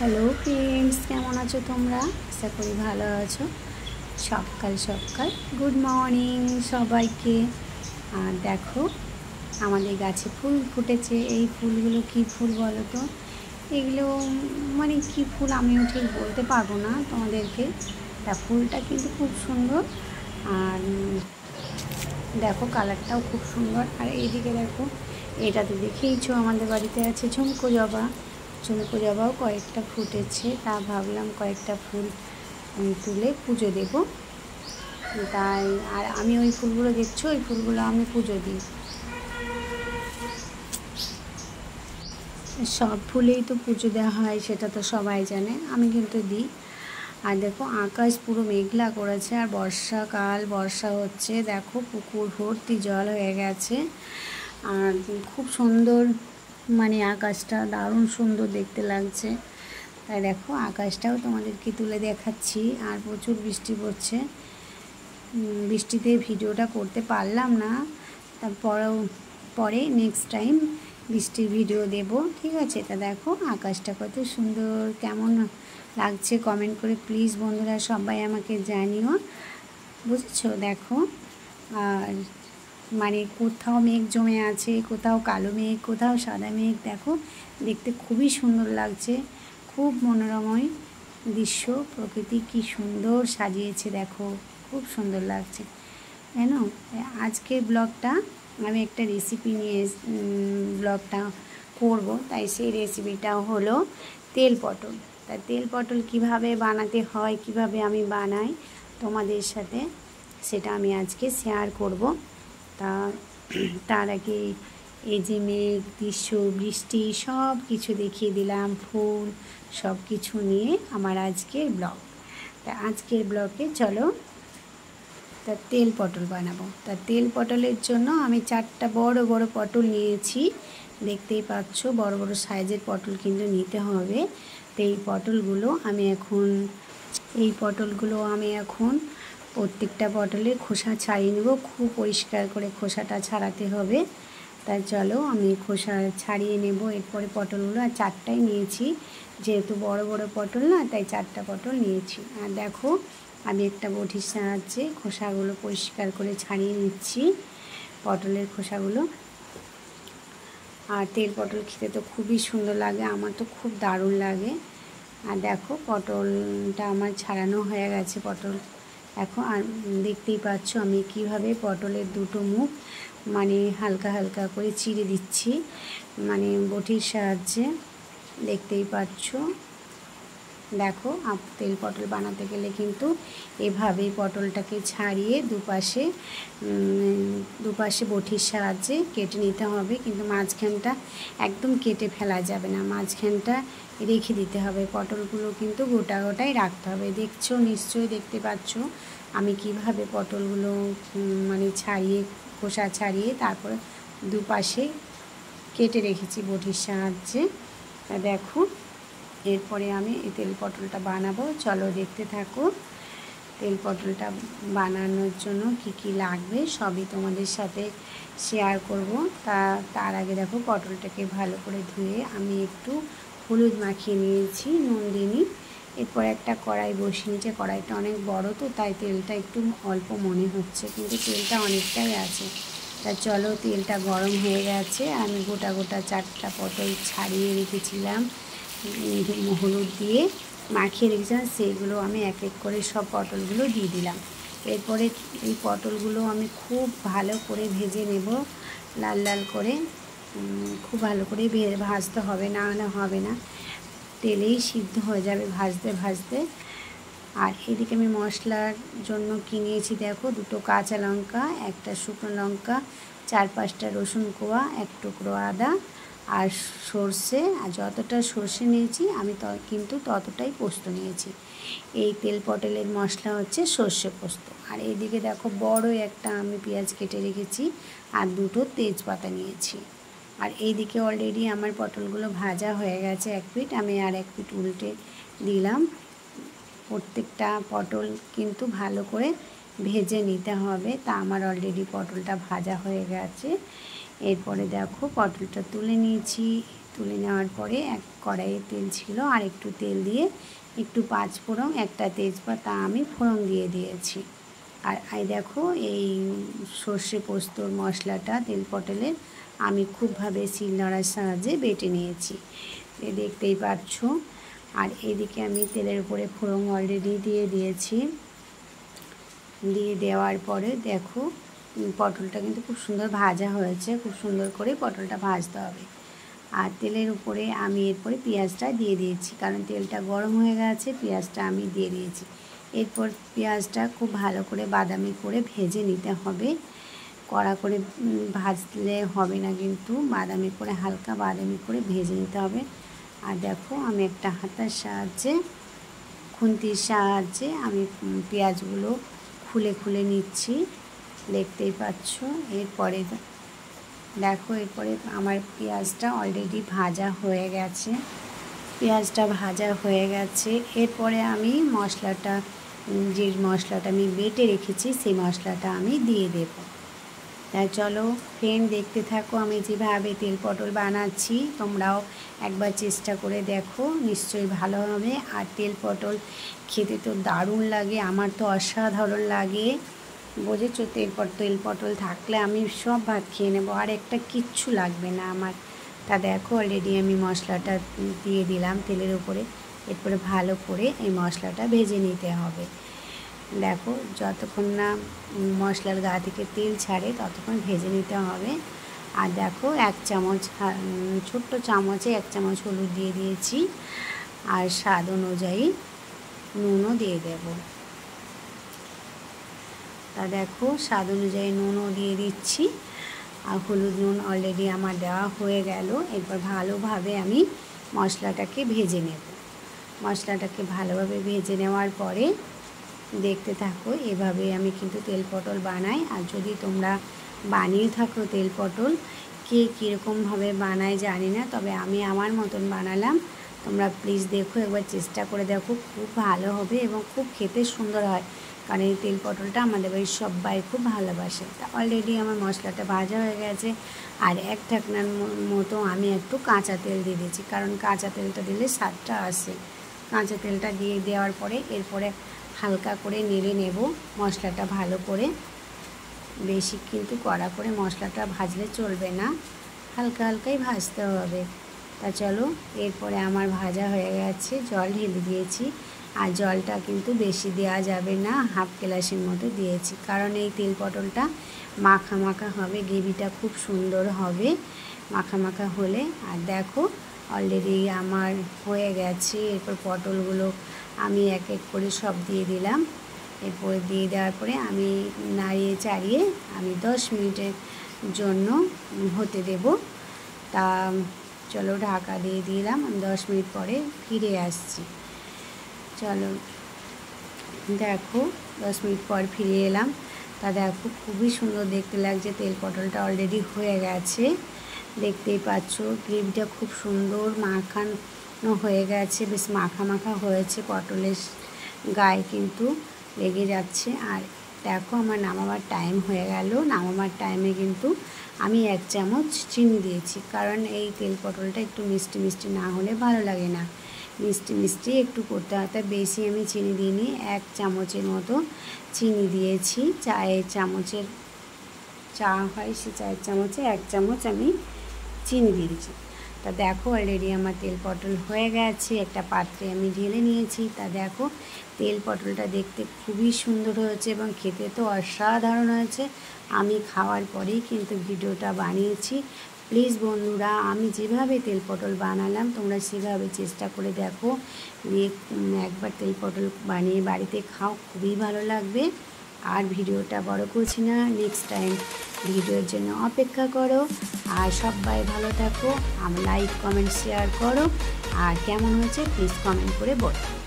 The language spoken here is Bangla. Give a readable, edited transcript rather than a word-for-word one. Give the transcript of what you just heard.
হ্যালো ফ্রেন্ডস, কেমন আছো তোমরা? আশা করি ভালো আছো। সকাল সকাল গুড মর্নিং সবাইকে। আর দেখো, আমাদের গাছে ফুল ফুটেছে। এই ফুলগুলো কি ফুল বলো তো? এগুলো মানে কি ফুল আমিও ঠিক বলতে পারবো না তোমাদেরকে। তা ফুলটা কিন্তু খুব সুন্দর। আর দেখো কালারটাও খুব সুন্দর। আর এইদিকে দেখো, এটা তো দেখেইছো আমাদের বাড়িতে আছে ঝুমকো জবা। ঝুমকো জবাও কয়েকটা ফুটেছে, তা ভাবলাম কয়েকটা ফুল তুলে পুজো দেব। তাই আর আমি ওই ফুলগুলো দেখছো, ওই ফুলগুলো আমি পুজো দিই। সব ফুলেই তো পুজো দেওয়া হয়, সেটা তো সবাই জানে, আমি কিন্তু দিই। আর দেখো আকাশ পুরো মেঘলা করেছে, আর বর্ষাকাল, বর্ষা হচ্ছে। দেখো পুকুর ভর্তি জল হয়ে গেছে। আর খুব সুন্দর, মানে আকাশটা দারুণ সুন্দর দেখতে লাগছে। তাই দেখো আকাশটাও তোমাদেরকে তুলে দেখাচ্ছি। আর প্রচুর বৃষ্টি পড়ছে। বৃষ্টিতে ভিডিওটা করতে পারলাম না, তারপরেও পরে নেক্সট টাইম বৃষ্টির ভিডিও দেব, ঠিক আছে? তা দেখো আকাশটা কত সুন্দর, কেমন লাগছে কমেন্ট করে প্লিজ বন্ধুরা সবাই আমাকে জানিও, বুঝেছো? দেখো, আর মানে কোথাও মেঘ জমে আছে, কোথাও কালো মেঘ, কোথাও সাদা মেঘ। দেখো দেখতে খুবই সুন্দর লাগছে, খুব মনোরময় দৃশ্য। প্রকৃতি কি সুন্দর সাজিয়েছে, দেখো খুব সুন্দর লাগছে। কেন আজকের ব্লগটা আমি একটা রেসিপি নিয়ে ব্লগটা করব, তাই সেই রেসিপিটা হলো তেল পটল। তা তেল পটল কীভাবে বানাতে হয়, কিভাবে আমি বানাই তোমাদের সাথে, সেটা আমি আজকে শেয়ার করব। তার আগে এই যে মেঘ, দৃশ্য, বৃষ্টি সব কিছু দেখিয়ে দিলাম, ফুল সব কিছু নিয়ে আমার আজকের ব্লগ। তা আজকের ব্লগে চলো তা তেল পটল বানাবো। তা তেল পটলের জন্য আমি 4টা বড় বড় পটল নিয়েছি, দেখতেই পাচ্ছ। বড় বড় সাইজের পটল কিন্তু নিতে হবে। তো এই পটলগুলো আমি এখন প্রত্যেকটা পটলের খোসা ছাড়িয়ে নেব। খুব পরিষ্কার করে খোসাটা ছাড়াতে হবে। তাই চলো আমি খোসা ছাড়িয়ে নেব। এরপরে পটলগুলো, আর 4টাই নিয়েছি, যেহেতু বড় বড় পটল না, তাই 4টা পটল নিয়েছি। আর দেখো আমি একটা বটির সাহায্যে খোসাগুলো পরিষ্কার করে ছাড়িয়ে নিচ্ছি, পটলের খোসাগুলো। আর তেল পটল খেতে তো খুবই সুন্দর লাগে, আমার তো খুব দারুণ লাগে। আর দেখো পটলটা আমার ছাড়ানো হয়ে গেছে। পটল এখন আর দেখতেই পাচ্ছ আমি কিভাবে পটলের দুটো মুখ মানে হালকা হালকা করে চিড়ে দিচ্ছি, মানে বটির সাহায্যে, দেখতেই পাচ্ছ। দেখো তেল পটল বানাতে গেলে কিন্তু এভাবেই পটলটাকে ছাড়িয়ে দুপাশে বটির সাহায্যে কেটে নিতে হবে। কিন্তু মাঝখানটা একদম কেটে ফেলা যাবে না, মাঝখানটা রেখে দিতে হবে। পটলগুলো কিন্তু গোটা গোটাই রাখতে হবে। দেখছো, নিশ্চয়ই দেখতে পাচ্ছ আমি কিভাবে পটলগুলো মানে খোসা ছাড়িয়ে তারপরে দুপাশে কেটে রেখেছি বটির সাহায্যে। দেখো এরপরে আমি এই তেল পটলটা বানাবো, চলো দেখতে থাকো। তেল পটলটা বানানোর জন্য কি কি লাগবে সবই তোমাদের সাথে শেয়ার করব। তার আগে দেখো পটলটাকে ভালো করে ধুয়ে আমি একটু হলুদ মাখিয়ে নিয়েছি, নুন দিইনি। এরপর একটা কড়াই বসিয়ে নিয়েছে, কড়াইটা অনেক বড় তো তাই তেলটা একটু অল্প মনে হচ্ছে, কিন্তু তেলটা অনেকটাই আছে। তা চলো তেলটা গরম হয়ে গেছে। আমি গোটা গোটা 4টা পটল ছাড়িয়ে রেখেছিলাম, হলুদ দিয়ে মাখিয়ে রেখেছিলাম, সেইগুলো আমি এক এক করে সব পটলগুলো দিয়ে দিলাম। এরপরে এই পটলগুলো আমি খুব ভালো করে ভেজে নেব, লাল লাল করে। খুব ভালো করে ভাজতে হবে, না হলে হবে না, তেলেই সিদ্ধ হয়ে যাবে ভাজতে ভাজতে। আর এদিকে আমি মশলার জন্য কিনেছি দেখো 2টো কাঁচা লঙ্কা, একটা শুকনো লঙ্কা, 4-5টা রসুন কোয়া, 1 টুকরো আদা, আর সর্ষে। আর যতটা সর্ষে নিয়েছি আমি কিন্তু ততটাই পোস্ত নিয়েছি। এই তেল পটলের মশলা হচ্ছে সর্ষে পোস্ত। আর এইদিকে দেখো বড় একটা আমি পেঁয়াজ কেটে রেখেছি, আর 2টো তেজপাতা নিয়েছি। আর এইদিকে অলরেডি আমার পটলগুলো ভাজা হয়ে গেছে 1 পিঠ, আমি আর 1 পিঠ উল্টে দিলাম। প্রত্যেকটা পটল কিন্তু ভালো করে ভেজে নিতে হবে। তা আমার অলরেডি পটলটা ভাজা হয়ে গেছে। এরপরে দেখো পটলটা তুলে নিয়েছি। তুলে নেওয়ার পরে এক কড়াইয়ে তেল ছিল, আর একটু তেল দিয়ে একটু পাঁচ ফোড়ন, একটা তেজপাতা আমি ফোড়ন দিয়ে দিয়েছি। আর এই দেখো এই সর্ষে পোস্তর মশলাটা তেল পটলের আমি খুবভাবে শিলনোড়ার সাহায্যে বেটে নিয়েছি, দেখতেই পাচ্ছ। আর এদিকে আমি তেলের উপরে ফোড়ন অলরেডি দিয়ে দিয়েছি। দিয়ে দেওয়ার পরে দেখো পটলটা কিন্তু খুব সুন্দর ভাজা হয়েছে, খুব সুন্দর করে পটলটা ভাজতে হবে। আর তেলের উপরে আমি এরপরে পেঁয়াজটা দিয়ে দিয়েছি, কারণ তেলটা গরম হয়ে গেছে, পেঁয়াজটা আমি দিয়ে দিয়েছি। এরপর পেঁয়াজটা খুব ভালো করে বাদামি করে ভেজে নিতে হবে, কড়া করে ভাজলে হবে না, কিন্তু বাদামি করে হালকা বাদামি করে ভেজে নিতে হবে। আর দেখো আমি একটা হাতার সাহায্যে, খুন্তির সাহায্যে আমি পেঁয়াজগুলো খুলে খুলে নিচ্ছি, দেখতেই পাচ্ছ। এরপরে দেখো এরপরে আমার পেঁয়াজটা অলরেডি ভাজা হয়ে গেছে, পেঁয়াজটা ভাজা হয়ে গেছে। এরপরে আমি মশলাটা, যে মশলাটা আমি বেটে রেখেছি সেই মশলাটা আমি দিয়ে দেব। তাই চলো ফ্রেন্ড, দেখতে থাকো আমি যেভাবে তেল পটল বানাচ্ছি, তোমরাও একবার চেষ্টা করে দেখো, নিশ্চয়ই ভালো হবে। আর তেল পটল খেতে তো দারুণ লাগে, আমার তো অসাধারণ লাগে, বুঝেছো। তেল পটল থাকলে আমি সব ভাত খেয়ে নেবো, আর একটা কিচ্ছু লাগবে না আমার। তা দেখো অলরেডি আমি মশলাটা দিয়ে দিলাম তেলের উপরে। এরপরে ভালো করে এই মশলাটা ভেজে নিতে হবে। দেখো যতক্ষণ না মশলার গা থেকে তেল ছাড়ে ততক্ষণ ভেজে নিতে হবে। আর দেখো এক চামচ, ছোট্ট চামচে এক চামচ হলুদ দিয়ে দিয়েছি, আর স্বাদ অনুযায়ী নুনও দিয়ে দেব। তা দেখো স্বাদ অনুযায়ী নুনও দিয়ে দিচ্ছি, আর হলুদ নুন অলরেডি আমার দেওয়া হয়ে গেল। এরপর ভালোভাবে আমি মশলাটাকে ভেজে নেব। মশলাটাকে ভালোভাবে ভেজে নেওয়ার পরে দেখতে থাকো, এভাবে আমি কিন্তু তেল পটল বানাই। আর যদি তোমরা বানিয়ে থাকো তেল পটল, কে কীরকমভাবে বানায় জানি না, তবে আমি আমার মতন বানালাম। তোমরা প্লিজ দেখো, একবার চেষ্টা করে দেখো, খুব ভালো হবে এবং খুব খেতে সুন্দর হয়, কারণ এই তেল পটলটা আমাদের বাড়ির সবাই খুব ভালোবাসে। তা অলরেডি আমার মশলাটা ভাজা হয়ে গেছে, আর এক ঢাকনার মতো আমি একটু কাঁচা তেল দিয়ে দিয়েছি, কারণ কাঁচা তেলটা দিলে স্বাদটা আসে। কাঁচা তেলটা দিয়ে দেওয়ার পরে এরপরে হালকা করে নেড়ে নেব মশলাটা ভালো করে। বেশি কিন্তু কড়া করে মশলাটা ভাজলে চলবে না, হালকা হালকাই ভাজতে হবে। তা চলো, এরপরে আমার ভাজা হয়ে গেছে, জল ঢেলে দিয়েছি। আর জলটা কিন্তু বেশি দেওয়া যাবে না, হাফ গ্লাসের মতো দিয়েছি, কারণ এই তেল পটলটা মাখা মাখা হবে, গ্রেভিটা খুব সুন্দর হবে মাখা মাখা হলে। আর দেখো অলরেডি আমার হয়ে গেছে। এরপর পটলগুলো আমি এক এক করে সব দিয়ে দিলাম। এরপরে দিয়ে দেওয়ার পরে আমি নাড়িয়ে চাড়িয়ে আমি 10 মিনিটের জন্য হতে দেব। তা চলো ঢাকা দিয়ে দিলাম, আমি 10 মিনিট পরে ফিরে আসছি। চলো দেখো 10 মিনিট পর ফিরে এলাম। তা দেখো খুবই সুন্দর দেখতে লাগছে, তেল পটলটা অলরেডি হয়ে গেছে, দেখতেই পাচ্ছ। গ্রেভিটা খুব সুন্দর মাখানো হয়ে গেছে, বেশ মাখা মাখা হয়েছে, পটলের গায়ে কিন্তু লেগে যাচ্ছে। আর দেখো আমার নামাবার টাইম হয়ে গেল। নামাবার টাইমে কিন্তু আমি 1 চামচ চিনি দিয়েছি, কারণ এই তেল পটলটা একটু মিষ্টি মিষ্টি না হলে ভালো লাগে না, মিষ্টি মিষ্টি একটু করতে হয়। তাই বেশি আমি চিনি দিইনি, 1 চামচের মতো চিনি দিয়েছি। চায়ের চামচের চা হয় সে চায়ের চামচে 1 চামচ আমি চিনি দিয়েছি। তা দেখো অলরেডি আমার তেল পটল হয়ে গেছে, একটা পাত্রে আমি ঢেলে নিয়েছি। তা দেখো তেল পটলটা দেখতে খুবই সুন্দর হয়েছে এবং খেতে তো অসাধারণ হয়েছে। আমি খাওয়ার পরেই কিন্তু ভিডিওটা বানিয়েছি। প্লিজ বন্ধুরা, আমি যেভাবে তেল পটল বানালাম তোমরা সেভাবে চেষ্টা করে দেখো, দিয়ে একবার তেল পটল বানিয়ে বাড়িতে খাও, খুবই ভালো লাগবে। আর ভিডিওটা বড় করছি না, নেক্সট টাইম ভিডিওর জন্য অপেক্ষা করো। আর সবাই ভালো থাকো, লাইক কমেন্ট শেয়ার করো, আর কেমন হয়েছে প্লিজ কমেন্ট করে বলো।